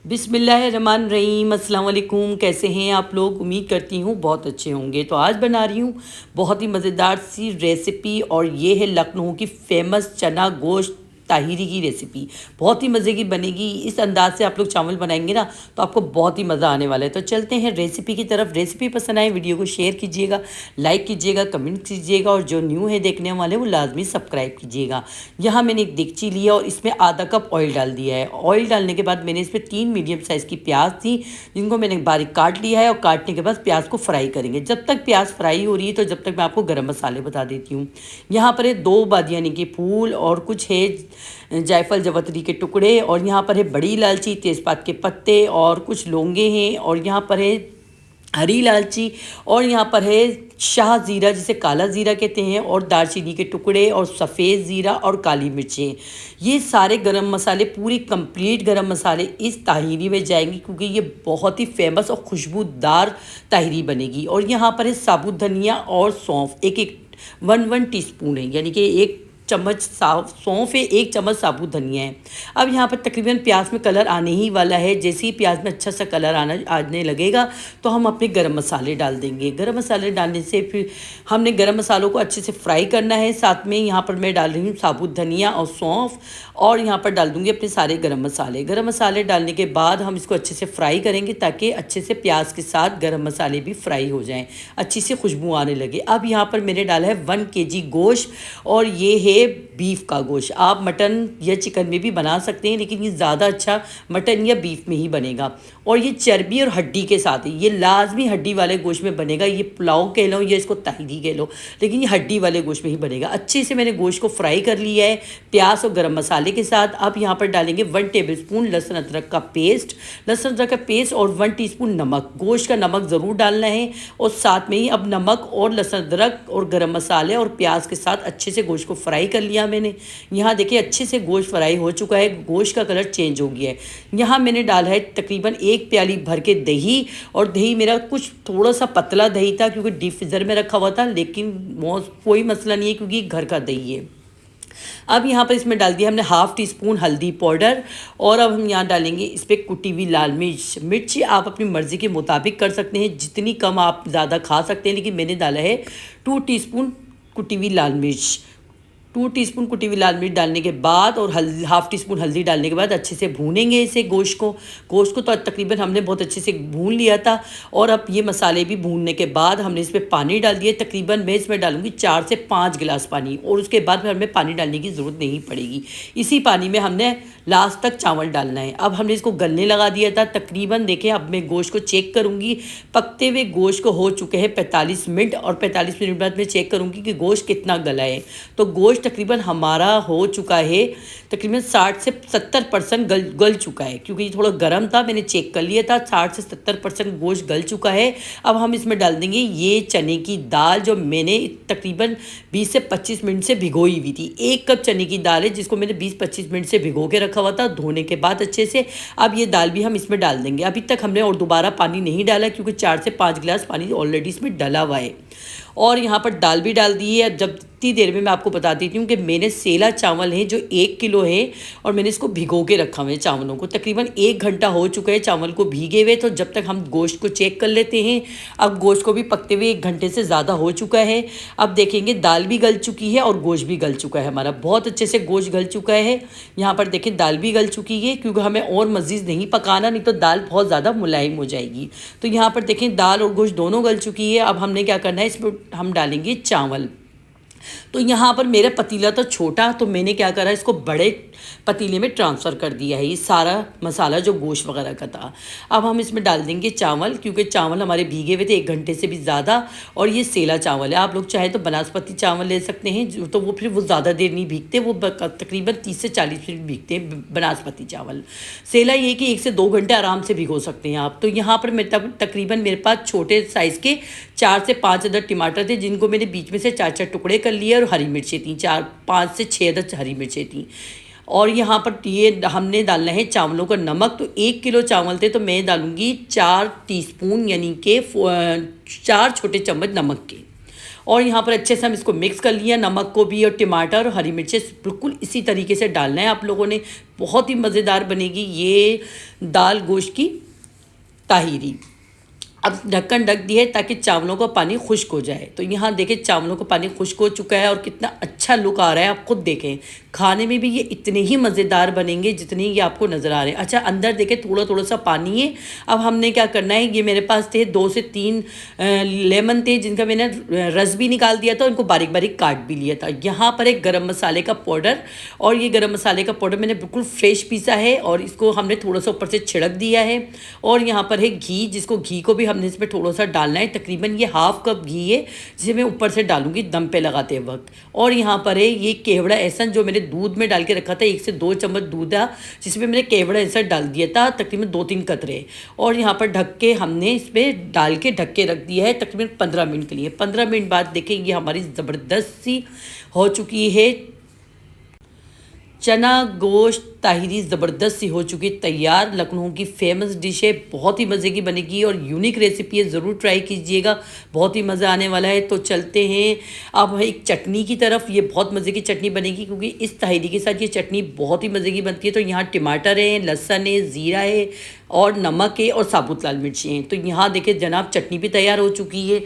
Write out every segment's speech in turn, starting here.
बिस्मिल्लाहिर्रहमानिर्रहीम। अस्सलाम वालेकुम। कैसे हैं आप लोग? उम्मीद करती हूँ बहुत अच्छे होंगे। तो आज बना रही हूँ बहुत ही मज़ेदार सी रेसिपी, और ये है लखनऊ की फ़ेमस चना गोश्त ताहिरी की रेसिपी। बहुत ही मज़े की बनेगी। इस अंदाज से आप लोग चावल बनाएंगे ना तो आपको बहुत ही मज़ा आने वाला है। तो चलते हैं रेसिपी की तरफ। रेसिपी पसंद आए वीडियो को शेयर कीजिएगा, लाइक कीजिएगा, कमेंट कीजिएगा, और जो न्यू है देखने वाले वो लाजमी सब्सक्राइब कीजिएगा। यहाँ मैंने एक देगची लिया और इसमें आधा कप ऑयल डाल दिया है। ऑयल डालने के बाद मैंने इसमें 3 मीडियम साइज़ की प्याज थी, जिनको मैंने बारीक काट लिया है। और काटने के बाद प्याज को फ्राई करेंगे। जब तक प्याज फ्राई हो रही है तो जब तक मैं आपको गरम मसाले बता देती हूँ। यहाँ पर है 2 बादियानी के फूल, और कुछ है जायफल जवतरी के टुकड़े, और यहाँ पर है बड़ी इलायची, तेज़पात के पत्ते, और कुछ लौंगे हैं, और यहाँ पर है हरी इलायची, और यहाँ पर है शाह ज़ीरा जिसे काला ज़ीरा कहते हैं, और दालचीनी के टुकड़े, और सफ़ेद ज़ीरा, और काली मिर्चें। ये सारे गरम मसाले, पूरी कंप्लीट गरम मसाले इस ताहिरी में जाएंगे, क्योंकि ये बहुत ही फेमस और खुशबूदार ताहिरी बनेगी। और यहाँ पर है साबुत धनिया और सौंफ, एक एक 1 टीस्पून है, यानी कि 1 चम्मच सौंफ है, 1 चम्मच साबुत धनिया है। अब यहाँ पर तकरीबन प्याज में कलर आने ही वाला है। जैसे ही प्याज में अच्छा सा कलर आने लगेगा तो हम अपने गरम मसाले डाल देंगे। गरम मसाले डालने से फिर हमने गरम मसालों को अच्छे से फ्राई करना है। साथ में यहाँ पर मैं डाल रही हूँ साबुत धनिया और सौंफ, और यहाँ पर डाल दूँगी अपने सारे गरम मसाले। गरम मसाले डालने के बाद हम इसको अच्छे से फ्राई करेंगे, ताकि अच्छे से प्याज के साथ गरम मसाले भी फ्राई हो जाएँ, अच्छी सी खुशबू आने लगे। अब यहाँ पर मैंने डाला है 1 केजी गोश्त, और ये है बीफ का गोश्त। आप मटन या चिकन में भी बना सकते हैं, लेकिन ये ज़्यादा अच्छा मटन या बीफ में ही बनेगा। और ये चर्बी और हड्डी के साथ है, ये लाजमी हड्डी वाले गोश्त में बनेगा। ये पुलाव कह लो या इसको ताहिरी कह लो, लेकिन ये हड्डी वाले गोश्त में ही बनेगा। अच्छे से मैंने गोश्त को फ्राई कर लिया है प्याज और गरम मसाले के साथ। अब यहाँ पर डालेंगे 1 टेबलस्पून लहसुन अदरक का पेस्ट, और 1 टीस्पून नमक। गोश्त का नमक ज़रूर डालना है, और साथ में ही अब नमक और लहसुन अदरक और गरम मसाले और प्याज के साथ अच्छे से गोश्त को फ्राई कर लिया मैंने। यहाँ देखिए अच्छे से गोश्त फ्राई हो चुका है, गोश्त का कलर चेंज हो गया है। यहाँ मैंने डाला है तकरीबन 1 प्याली भर के दही, और दही मेरा कुछ थोड़ा सा पतला दही था, क्योंकि डीप फ्रीज़र में रखा हुआ था, लेकिन कोई मसला नहीं है क्योंकि घर का दही है। अब यहाँ पर इसमें डाल दिया हमने 1/2 टीस्पून हल्दी पाउडर, और अब हम यहाँ डालेंगे इस पर कुटी हुई लाल मिर्च आप अपनी मर्ज़ी के मुताबिक कर सकते हैं, जितनी कम आप ज़्यादा खा सकते हैं, लेकिन मैंने डाला है 2 टीस्पून कुटी हुई लाल मिर्च। 2 टीस्पून कुटी हुई लाल मिर्च डालने के बाद, और 1/2 टीस्पून हल्दी डालने के बाद अच्छे से भूनेंगे इसे गोश्त को तो तकरीबन हमने बहुत अच्छे से भून लिया था। और अब ये मसाले भी भूनने के बाद हमने इसमें पानी डाल दिया। तकरीबन मैं इसमें डालूंगी 4 से 5 गिलास पानी, और उसके बाद फिर हमें पानी डालने की ज़रूरत नहीं पड़ेगी। इसी पानी में हमने लास्ट तक चावल डालना है। अब हमने इसको गलने लगा दिया था। तकरीबन देखें, अब मैं गोश्त को चेक करूँगी। पकते हुए गोश्त को हो चुके हैं 45 मिनट, और 45 मिनट बाद मैं चेक करूँगी कि गोश्त कितना गला है। तो गोश्त तकरीबन हमारा हो चुका है, तकरीबन 60 से 70% गल चुका है, क्योंकि ये थोड़ा गर्म था, मैंने चेक कर लिया था। 60 से 70% गोश्त गल चुका है। अब हम इसमें डाल देंगे ये चने की दाल, जो मैंने तकरीबन 20 से 25 मिनट से भिगोई हुई थी। 1 कप चने की दाल है, जिसको मैंने 20-25 मिनट से भिगो के रखा हुआ था, धोने के बाद अच्छे से। अब ये दाल भी हम इसमें डाल देंगे। अभी तक हमने और दोबारा पानी नहीं डाला, क्योंकि 4 से 5 गिलास पानी ऑलरेडी इसमें डला हुआ है। और यहाँ पर दाल भी डाल दी है। अब जब इतनी देर में मैं आपको बता देती हूँ कि मैंने सेला चावल है जो 1 किलो है, और मैंने इसको भिगो के रखा हुआ है चावलों को। तकरीबन 1 घंटा हो चुका है चावल को भीगे हुए। तो जब तक हम गोश्त को चेक कर लेते हैं। अब गोश्त को भी पकते हुए 1 घंटे से ज़्यादा हो चुका है। अब देखेंगे दाल भी गल चुकी है और गोश्त भी गल चुका है हमारा, बहुत अच्छे से गोश्त गल चुका है। यहाँ पर देखें दाल भी गल चुकी है, क्योंकि हमें और मज़ीद नहीं पकाना, नहीं तो दाल बहुत ज़्यादा मुलायम हो जाएगी। तो यहाँ पर देखें दाल और गोश्त दोनों गल चुकी है। अब हमने क्या करना है, इसमें हम डालेंगे चावल। तो यहाँ पर मेरा पतीला तो छोटा, तो मैंने क्या करा, इसको बड़े पतीले में ट्रांसफ़र कर दिया है ये सारा मसाला जो गोश्त वगैरह का था। अब हम इसमें डाल देंगे चावल, क्योंकि चावल हमारे भीगे हुए थे 1 घंटे से भी ज़्यादा, और ये सेला चावल है। आप लोग चाहे तो बनास्पति चावल ले सकते हैं, तो वो फिर वो ज़्यादा देर नहीं भीगते, वो तकरीबन 30 से 40 मिनट भीगते हैं बनास्पति चावल। सेला ये कि 1 से 2 घंटे आराम से भिगो सकते हैं आप। तो यहाँ पर तकरीबन मेरे पास छोटे साइज़ के 4 से 5 अदद टमाटर थे, जिनको मैंने बीच में से 4-4 टुकड़े कर लिए, और हरी मिर्चें थी 5 से 6 अदद हरी मिर्चें थी। और यहाँ पर ये हमने डालना है चावलों का नमक। तो 1 किलो चावल थे, तो मैं डालूँगी 4 टीस्पून, यानी कि 4 छोटे चम्मच नमक के। और यहाँ पर अच्छे से हम इसको मिक्स कर लिया, नमक को भी और टमाटर और हरी मिर्चें बिल्कुल इसी तरीके से डालना है आप लोगों ने। बहुत ही मज़ेदार बनेगी ये दाल गोश्त की ताहिरी। अब ढक्कन ढक दिया है ताकि चावलों का पानी खुश्क हो जाए। तो यहाँ देखें चावलों का पानी खुश्क हो चुका है और कितना अच्छा लुक आ रहा है, आप खुद देखें। खाने में भी ये इतने ही मज़ेदार बनेंगे जितने ये आपको नज़र आ रहे हैं। अच्छा अंदर देखें थोड़ा थोड़ा सा पानी है। अब हमने क्या करना है, ये मेरे पास थे 2 से 3 लेमन थे जिनका मैंने रस भी निकाल दिया था, उनको बारीक बारीक काट भी लिया था। यहाँ पर एक गरम मसाले का पाउडर, और ये गरम मसाले का पाउडर मैंने बिल्कुल फ्रेश पीसा है और इसको हमने थोड़ा सा ऊपर से छिड़क दिया है। और यहाँ पर है घी, जिसको घी को भी हमने इसमें थोड़ा सा डालना है। तकरीबन ये हाफ कप घी है जिसे मैं ऊपर से डालूंगी दम पे लगाते वक्त। और यहाँ पर है ये केवड़ा एहसन जो मैंने दूध में डाल के रखा था, 1 से 2 चम्मच दूध था जिसमें मैंने केवड़ा एहसन डाल दिया था, तकरीबन 2-3 कतरे। और यहाँ पर ढक के हमने इसमें डाल के ढक के रख दिया है तकरीबन 15 मिनट के लिए। 15 मिनट बाद देखें ये हमारी ज़बरदस्त सी हो चुकी है चना गोश्त ताहिरी, ज़बरदस्त सी हो चुकी तैयार। लखनऊ की फेमस डिश है, बहुत ही मज़े की बनेगी और यूनिक रेसिपी है, ज़रूर ट्राई कीजिएगा, बहुत ही मज़ा आने वाला है। तो चलते हैं अब एक चटनी की तरफ। ये बहुत मज़े की चटनी बनेगी क्योंकि इस ताहिरी के साथ ये चटनी बहुत ही मज़े की बनती है। तो यहाँ टमाटर है, लहसुन है, ज़ीरा है और नमक है और साबुत लाल मिर्ची हैं। तो यहाँ देखिए जनाब चटनी भी तैयार हो चुकी है,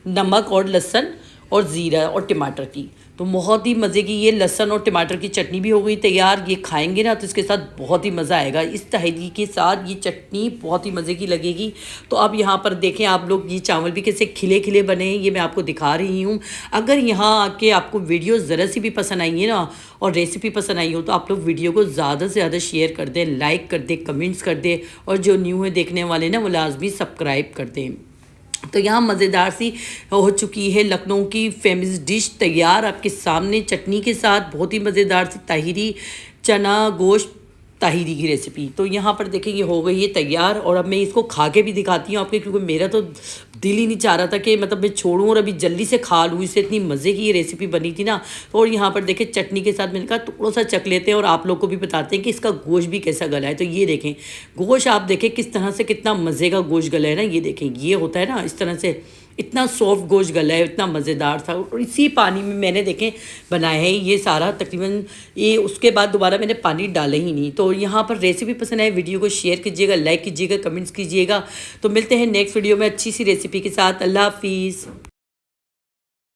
नमक और लहसुन और ज़ीरा और टमाटर की। तो बहुत ही मज़े की ये लहसुन और टमाटर की चटनी भी हो गई तैयार। ये खाएंगे ना तो इसके साथ बहुत ही मज़ा आएगा। इस तहरी के साथ ये चटनी बहुत ही मज़े की लगेगी। तो अब यहाँ पर देखें आप लोग, ये चावल भी कैसे खिले खिले बने हैं, ये मैं आपको दिखा रही हूँ। अगर यहाँ आके आपको वीडियो ज़रा सी भी पसंद आई है ना और रेसिपी पसंद आई हो तो आप लोग वीडियो को ज़्यादा से ज़्यादा शेयर कर दें, लाइक कर दें, कमेंट्स कर दें, और जो न्यू है देखने वाले ना वो लाजमी सब्सक्राइब कर दें। तो यहाँ मज़ेदार सी हो चुकी है लखनऊ की फेमस डिश तैयार आपके सामने चटनी के साथ। बहुत ही मज़ेदार सी ताहिरी चना गोश्त ताहिरी की रेसिपी। तो यहाँ पर देखें ये हो गई है तैयार, और अब मैं इसको खा के भी दिखाती हूँ आपके, क्योंकि मेरा तो दिल ही नहीं चाह रहा था कि मतलब मैं छोड़ूँ और अभी जल्दी से खा लूँ। इससे इतनी मज़े की ये रेसिपी बनी थी ना। और यहाँ पर देखें चटनी के साथ मैंने कहा थोड़ा सा चख लेते हैं और आप लोग को भी बताते हैं कि इसका गोश्त भी कैसा गला है। तो ये देखें गोश्त, आप देखें किस तरह से कितना मज़े का गोश्त गला है ना। ये देखें ये होता है ना इस तरह से, इतना सॉफ्ट गोश्त गला है, इतना मज़ेदार था। और इसी पानी में मैंने देखें बनाया है ये सारा तकरीबन, ये उसके बाद दोबारा मैंने पानी डाला ही नहीं। तो यहाँ पर रेसिपी पसंद आए वीडियो को शेयर कीजिएगा, लाइक कीजिएगा, कमेंट्स कीजिएगा। तो मिलते हैं नेक्स्ट वीडियो में अच्छी सी रेसिपी के साथ। अल्लाह हाफिज़।